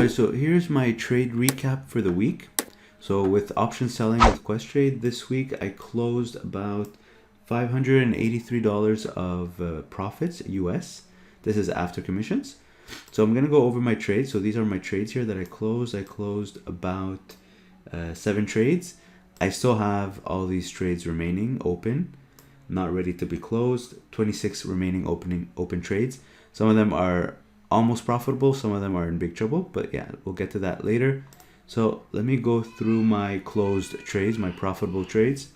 Alright, so here's my trade recap for the week. So with option selling with Questrade this week, I closed about $583 of profits US. This is after commissions. So I'm going to go over my trades. So these are my trades here that I closed. I closed about 7 trades. I still have all these trades remaining open, not ready to be closed. 26 remaining open trades. Some of them are almost profitable, some of them are in big trouble, but yeah, we'll get to that later. So let me go through my closed trades, my profitable trades.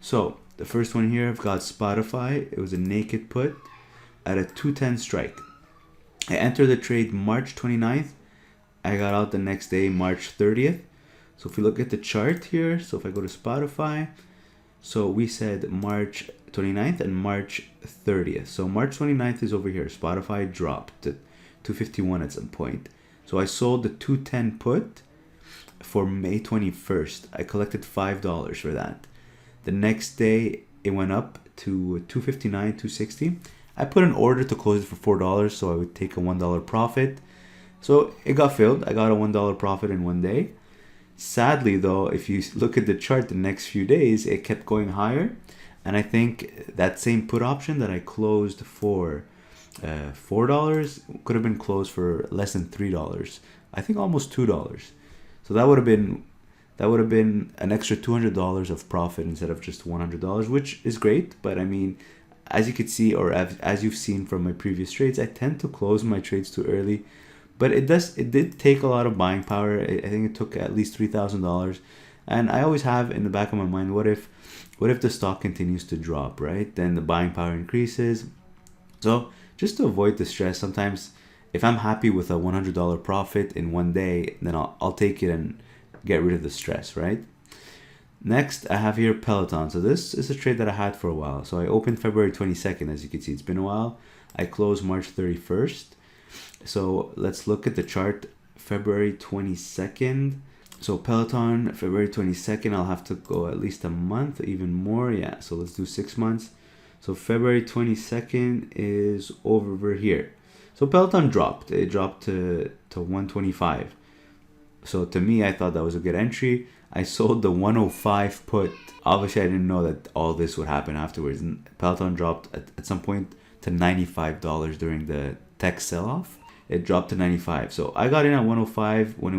So the first one here, I've got Spotify. It was a naked put at a 210 strike. I entered the trade March 29th. I got out the next day, March 30th. So if we look at the chart here, so if I go to Spotify, so we said March 29th and March 30th. So March 29th is over here. Spotify dropped to 251 at some point. So I sold the 210 put for May 21st. I collected $5 for that. The next day it went up to 259, 260. I put an order to close it for $4 so I would take a $1 profit. So it got filled. I got a $1 profit in one day. Sadly though, if you look at the chart the next few days, it kept going higher. And I think that same put option that I closed for $4 could have been closed for less than $3. I think almost $2. So that would have been an extra $200 of profit instead of just $100, which is great. But I mean, as you could see, or as you've seen from my previous trades, I tend to close my trades too early. But it did take a lot of buying power. I think it took at least $3,000. And I always have in the back of my mind, what if the stock continues to drop, right? Then the buying power increases. So just to avoid the stress, sometimes if I'm happy with a $100 profit in one day, then I'll take it and get rid of the stress, right? Next, I have here Peloton. So this is a trade that I had for a while. So I opened February 22nd, as you can see, it's been a while. I closed March 31st. So let's look at the chart, February 22nd. So Peloton, February 22nd, I'll have to go at least a month, even more. Yeah, so let's do 6 months. So February 22nd is over here. So Peloton dropped. It dropped to 125. So to me, I thought that was a good entry. I sold the 105 put. Obviously, I didn't know that all this would happen afterwards. And Peloton dropped at some point to $95 during the tech sell-off. It dropped to 95. So I got in at 105 when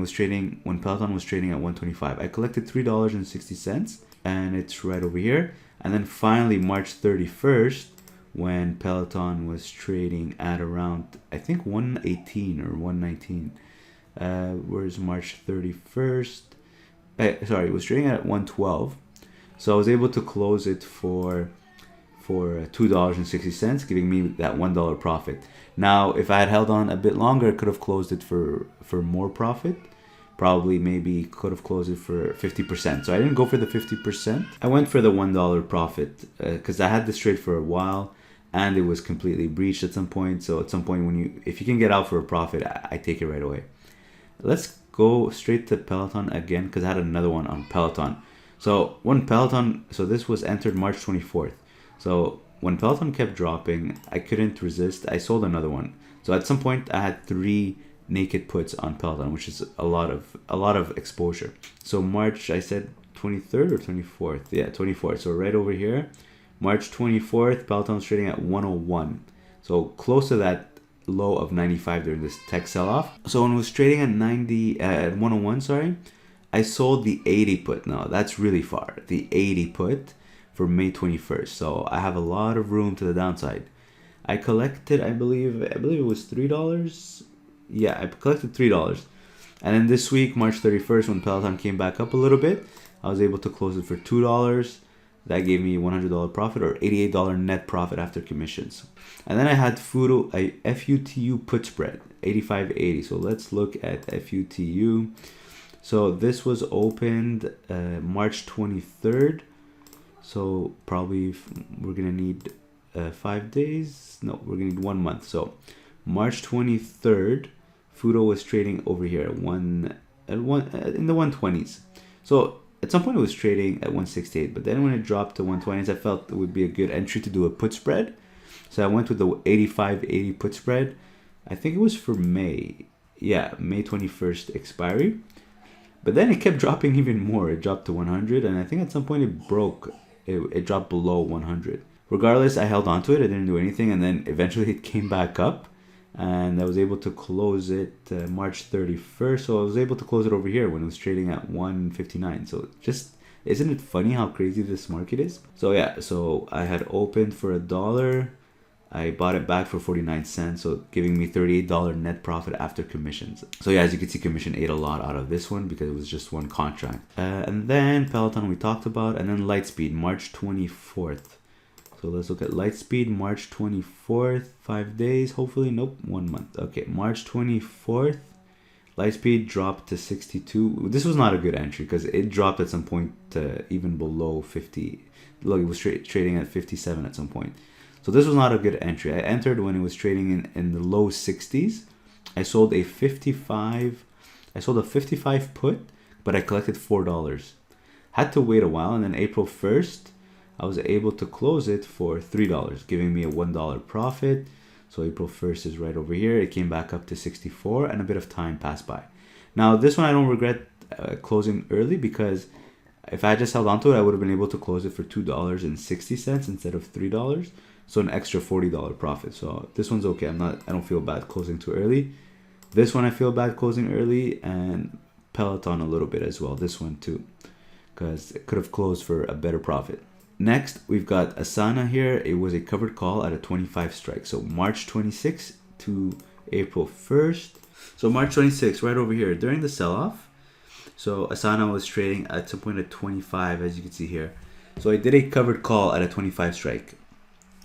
Peloton was trading at 125. I collected $3.60 and it's right over here. And then finally March 31st, when Peloton was trading at around, I think 118 or 119. Where's March 31st? It was trading at 112. So I was able to close it for $2.60, giving me that $1 profit. Now, if I had held on a bit longer, I could have closed it for more profit. Probably maybe could have closed it for 50%. So I didn't go for the 50%. I went for the $1 profit because I had this trade for a while and it was completely breached at some point. So at some point, if you can get out for a profit, I take it right away. Let's go straight to Peloton again because I had another one on Peloton. So this was entered March 24th. So when Peloton kept dropping, I couldn't resist. I sold another one. So at some point, I had 3 naked puts on Peloton, which is a lot of exposure. So March, I said 23rd or 24th? Yeah, 24th. So right over here, March 24th, Peloton was trading at 101. So close to that low of 95 during this tech sell-off. So when it was trading at 101, I sold the 80 put. Now that's really far. The 80 put for May 21st. So I have a lot of room to the downside. I collected, I believe it was $3. Yeah, I collected $3. And then this week, March 31st, when Peloton came back up a little bit, I was able to close it for $2. That gave me $100 profit or $88 net profit after commissions. And then I had FUTU put spread, 85.80. So let's look at FUTU. So this was opened March 23rd. So probably we're going to need 5 days. No, we're going to need 1 month. So March 23rd, Fudo was trading over here in the 120s. So at some point it was trading at 168, but then when it dropped to 120s, I felt it would be a good entry to do a put spread. So I went with the 85.80 put spread. I think it was for May. May 21st expiry. But then it kept dropping even more. It dropped to 100, and I think at some point it broke. It dropped below 100. Regardless, I held on to it. I didn't do anything, and then eventually it came back up, and I was able to close it March 31st. So I was able to close it over here when it was trading at 159. So just, isn't it funny how crazy this market is? So yeah, so I had opened for $1. I bought it back for 49 cents, so giving me $38 net profit after commissions. So yeah, as you can see, commission ate a lot out of this one because it was just one contract. And then Peloton we talked about, and then Lightspeed, March 24th. So let's look at Lightspeed, March 24th, 5 days, hopefully, nope, 1 month. Okay, March 24th, Lightspeed dropped to 62. This was not a good entry because it dropped at some point to even below 50. Look, it was trading at 57 at some point. So this was not a good entry. I entered when it was trading in the low 60s. I sold a 55 put, but I collected $4. Had to wait a while, and then April 1st, I was able to close it for $3, giving me a $1 profit. So April 1st is right over here. It came back up to 64, and a bit of time passed by. Now this one I don't regret closing early, because if I just held on to it, I would have been able to close it for $2.60 instead of $3. So an extra $40 profit. So this one's okay. I don't feel bad closing too early. This one I feel bad closing early, and Peloton a little bit as well. This one too, because it could have closed for a better profit. Next, we've got Asana here. It was a covered call at a 25 strike. So March 26th to April 1st. So March 26th, right over here during the sell-off. So Asana was trading at some point at 25, as you can see here. So I did a covered call at a 25 strike.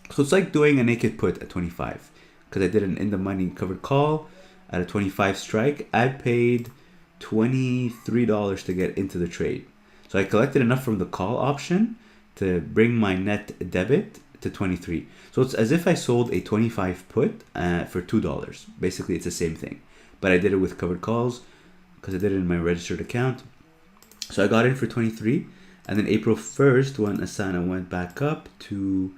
So it's like doing a naked put at 25, because I did an in the money covered call at a 25 strike. I paid $23 to get into the trade. So I collected enough from the call option to bring my net debit to 23. So it's as if I sold a 25 put for $2. Basically, it's the same thing, but I did it with covered calls because I did it in my registered account. So I got in for 23, and then April 1st, when Asana went back up to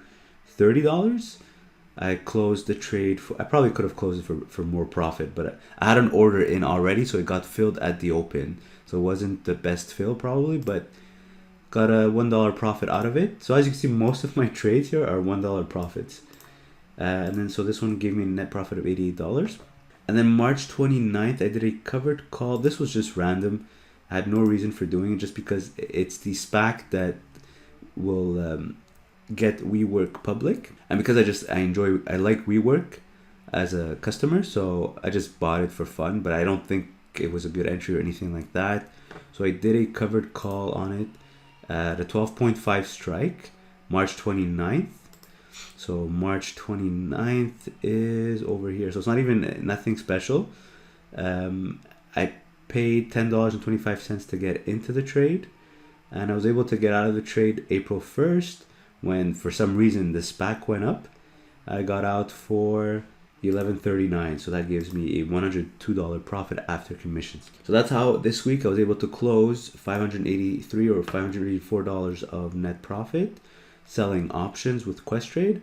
$30, I closed the trade for, I probably could have closed it for more profit, but I had an order in already, so it got filled at the open. So it wasn't the best fill probably, but got a $1 profit out of it. So as you can see, most of my trades here are $1 profits. And then so this one gave me a net profit of $88. And then March 29th, I did a covered call. This was just random. I had no reason for doing it, just because it's the SPAC that will get WeWork public, and because I like WeWork as a customer, so I just bought it for fun, but I don't think it was a good entry or anything like that. So I did a covered call on it at a 12.5 strike, March 29th. So March 29th is over here, so it's not even nothing special. I paid $10.25 to get into the trade, and I was able to get out of the trade April 1st. When for some reason the SPAC went up. I got out for $11.39, so that gives me a $102 profit after commissions. So that's how this week I was able to close $583 or $584 of net profit selling options with Questrade.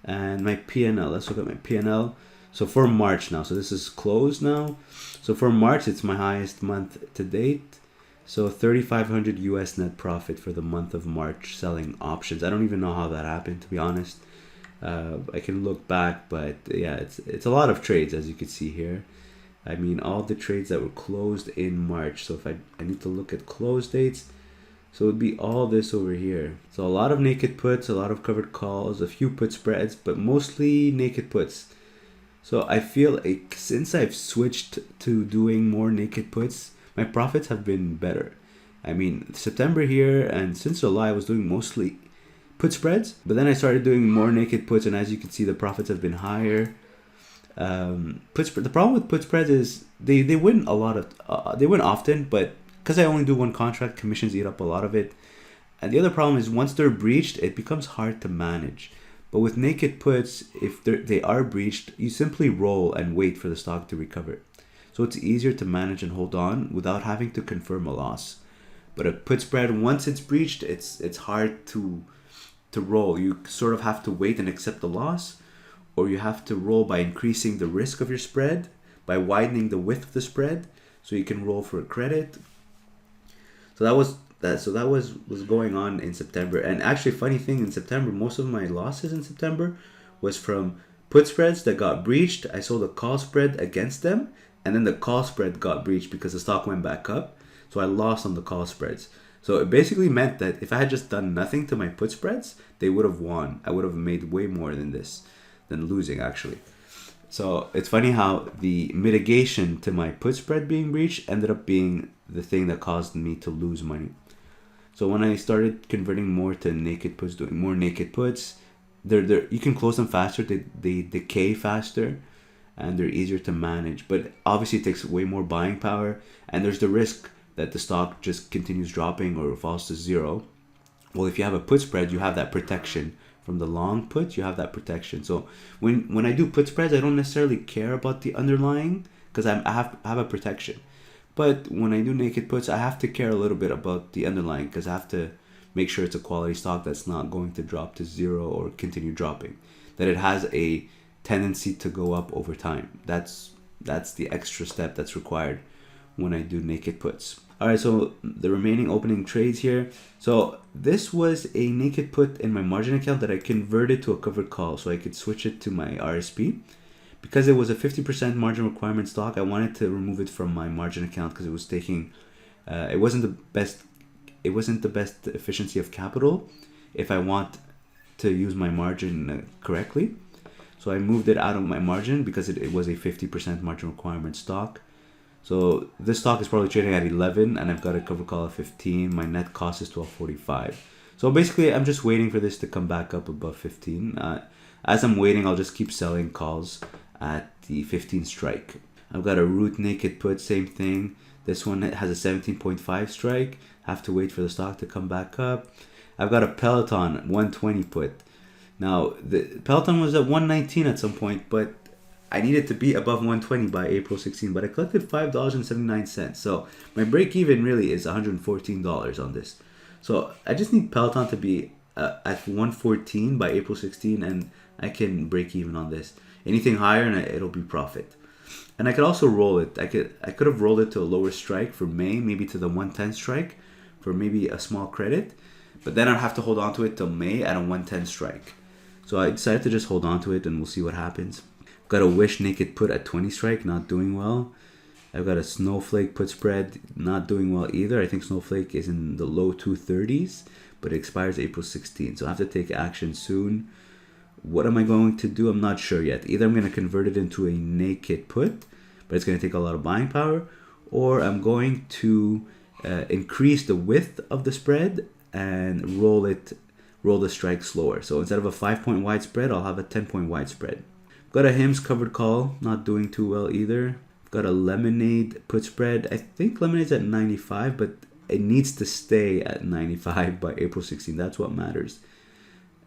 And my P&L, let's look at my P&L. So for March now, so this is closed now. So for March, it's my highest month to date. So $3,500 US net profit for the month of March selling options. I don't even know how that happened, to be honest. I can look back, but yeah, it's a lot of trades, as you can see here. I mean, all the trades that were closed in March. So if I need to look at close dates, so it would be all this over here. So a lot of naked puts, a lot of covered calls, a few put spreads, but mostly naked puts. So I feel like since I've switched to doing more naked puts, my profits have been better. I mean, September here and since July, I was doing mostly put spreads, but then I started doing more naked puts, and as you can see, the profits have been higher. The problem with put spreads is they win a lot of they win often, but because I only do one contract, commissions eat up a lot of it. And the other problem is once they're breached, it becomes hard to manage. But with naked puts, if they are breached, you simply roll and wait for the stock to recover. So it's easier to manage and hold on without having to confirm a loss. But a put spread, once it's breached, it's hard to roll. You sort of have to wait and accept the loss, or you have to roll by increasing the risk of your spread, by widening the width of the spread so you can roll for a credit. So that was going on in September. And actually, funny thing, in September, most of my losses in September was from put spreads that got breached. I sold a call spread against them, and then the call spread got breached because the stock went back up. So I lost on the call spreads. So it basically meant that if I had just done nothing to my put spreads, they would have won. I would have made way more than losing actually. So it's funny how the mitigation to my put spread being breached ended up being the thing that caused me to lose money. So when I started converting more to naked puts, doing more naked puts, you can close them faster, they decay faster, and they're easier to manage. But obviously it takes way more buying power, and there's the risk that the stock just continues dropping or falls to zero. Well, if you have a put spread, you have that protection. From the long put, you have that protection. So when I do put spreads, I don't necessarily care about the underlying because I have a protection. But when I do naked puts, I have to care a little bit about the underlying because I have to make sure it's a quality stock that's not going to drop to zero or continue dropping. That it has a tendency to go up over time. That's the extra step that's required when I do naked puts. All right, so the remaining opening trades here. So this was a naked put in my margin account that I converted to a covered call so I could switch it to my RSP. Because it was a 50% margin requirement stock, I wanted to remove it from my margin account because it was taking, it wasn't the best efficiency of capital if I want to use my margin correctly. So I moved it out of my margin because it was a 50% margin requirement stock. So this stock is probably trading at 11 and I've got a cover call at 15. My net cost is 12.45. So basically I'm just waiting for this to come back up above 15. As I'm waiting, I'll just keep selling calls at the 15 strike. I've got a root naked put, same thing. This one has a 17.5 strike. Have to wait for the stock to come back up. I've got a Peloton 120 put. Now the Peloton was at 119 at some point, but I needed to be above 120 by April 16, but I collected $5.79. So my break even really is $114 on this. So I just need Peloton to be at 114 by April 16 and I can break even on this. Anything higher and it'll be profit. And I could also roll it. I could have rolled it to a lower strike for May, maybe to the 110 strike for maybe a small credit. But then I'd have to hold on to it till May at a 110 strike. So I decided to just hold on to it and we'll see what happens. Got a Wish naked put at 20 strike, not doing well. I've got a Snowflake put spread, not doing well either. I think Snowflake is in the low 230s, but it expires April 16. So I have to take action soon. What am I going to do? I'm not sure yet. Either I'm going to convert it into a naked put, but it's going to take a lot of buying power, or I'm going to increase the width of the spread and roll the strike slower. So instead of a 5-point wide spread, I'll have a 10-point wide spread. Got a Hims covered call, not doing too well either. Got a Lemonade put spread. I think Lemonade's at 95, but it needs to stay at 95 by April 16. That's what matters.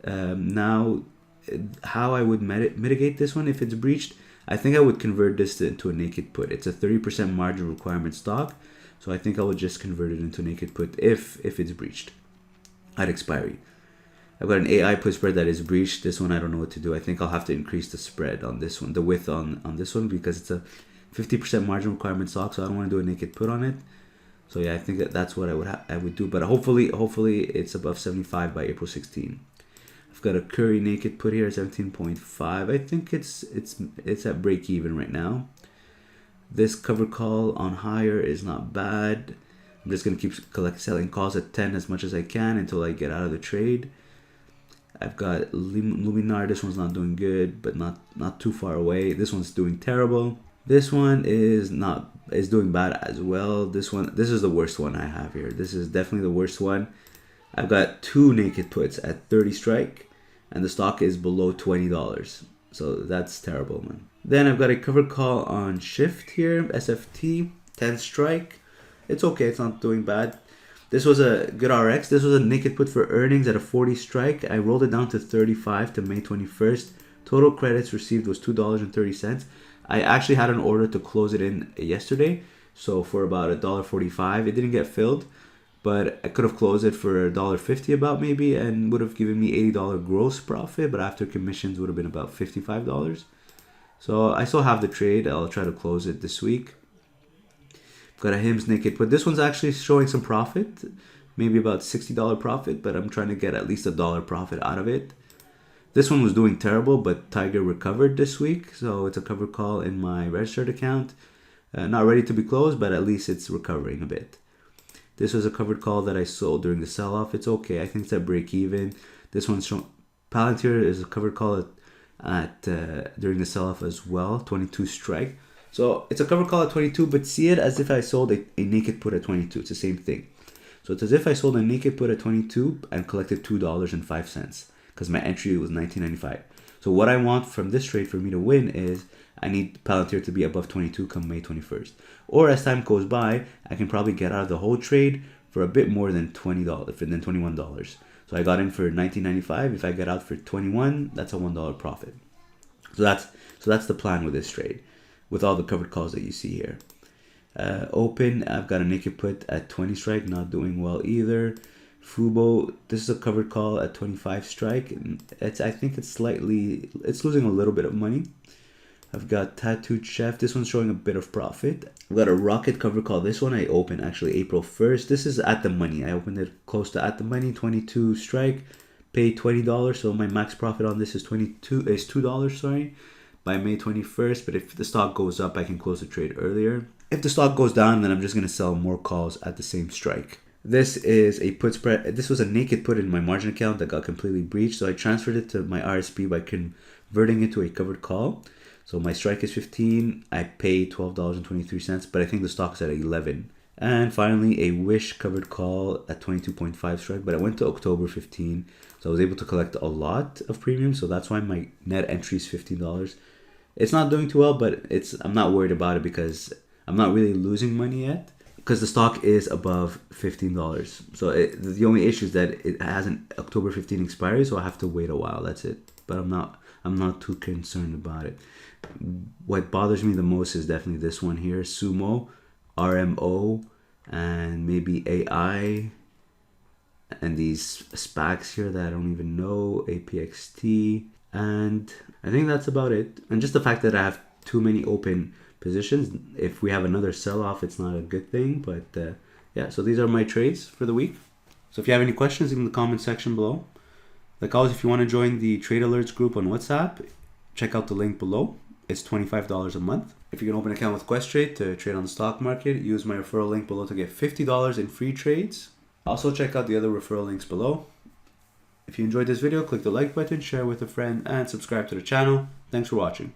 Now, how I would mitigate this one if it's breached, I think I would convert this into a naked put. It's a 30% margin requirement stock, so I think I would just convert it into a naked put if it's breached at expiry. I've got an AI put spread that is breached. This one I don't know what to do. I think I'll have to increase the spread on this one, the width on this one, because it's a 50% margin requirement stock, so I don't want to do a naked put on it. So yeah, I think that's what I would do. But hopefully it's above 75 by April 16. I've got a Curry naked put here at 17.5. I think it's at break even right now. This cover call on higher is not bad. I'm just gonna keep selling calls at 10 as much as I can until I get out of the trade. I've got Luminar. This one's not doing good, but not too far away. This one's doing terrible. This one is doing bad as well. This is the worst one I have here. This is definitely the worst one. I've got two naked puts at 30 strike, and the stock is below $20. So that's terrible, man. Then I've got a cover call on Shift here, SFT, 10 strike. It's okay. It's not doing bad. This was a good RX. This was a naked put for earnings at a 40 strike. I rolled it down to 35 to May 21st. Total credits received was $2.30. I actually had an order to close it in yesterday, so for about $1.45. It didn't get filled, but I could have closed it for $1.50 about maybe, and would have given me $80 gross profit, but after commissions would have been about $55. So I still have the trade. I'll try to close it this week. Got a Hims naked put. This one's actually showing some profit, maybe about $60 profit, but I'm trying to get at least $1 profit out of it. This one was doing terrible, but Tiger recovered this week, so it's a covered call in my registered account. Not ready to be closed, but at least it's recovering a bit. This was a covered call that I sold during the sell-off. It's okay. I think it's at break even. This one's showing Palantir is a covered call at during the sell-off as well, 22 strike. So it's a covered call at 22, but see it as if I sold a naked put at 22. It's the same thing. So it's as if I sold a naked put at 22 and collected $2.05 because my entry was $19.95. So what I want from this trade for me to win is I need Palantir to be above 22 come May 21st. Or as time goes by, I can probably get out of the whole trade for a bit more than $20, than $21. So I got in for $19.95. If I get out for $21, that's a $1 profit. So that's the plan with this trade, with all the covered calls that you see here. Open, I've got a naked put at 20 strike, not doing well either. Fubo, this is a covered call at 25 strike. And I think it's losing a little bit of money. I've got Tattooed Chef. This one's showing a bit of profit. I've got a Rocket covered call. This one I opened actually April 1st. This is at the money. I opened it close to at the money, 22 strike. Paid $20. So my max profit on this is $2, sorry, by May 21st. But if the stock goes up, I can close the trade earlier. If the stock goes down, then I'm just going to sell more calls at the same strike. This is a put spread. This was a naked put in my margin account that got completely breached. So I transferred it to my RSP by converting it to a covered call. So my strike is 15. I paid $12.23, but I think the stock's at 11. And finally, a Wish covered call at 22.5 strike, but I went to October 15. So I was able to collect a lot of premium. So that's why my net entry is $15. It's not doing too well, but I'm not worried about it because I'm not really losing money yet because the stock is above $15. So the only issue is that it has an October 15 expiry, so I have to wait a while. That's it. But I'm not too concerned about it. What bothers me the most is definitely this one here, Sumo, RMO, and maybe AI, and these SPACs here that I don't even know, APXT, and I think that's about it. And just the fact that I have too many open positions, if we have another sell-off, it's not a good thing. But yeah, so these are my trades for the week. So if you have any questions, in the comment section below. Like always, if you want to join the Trade Alerts group on WhatsApp, check out the link below. It's $25 a month. If you can open an account with Questrade to trade on the stock market, use my referral link below to get $50 in free trades. Also check out the other referral links below. If you enjoyed this video, click the like button, share with a friend, and subscribe to the channel. Thanks for watching.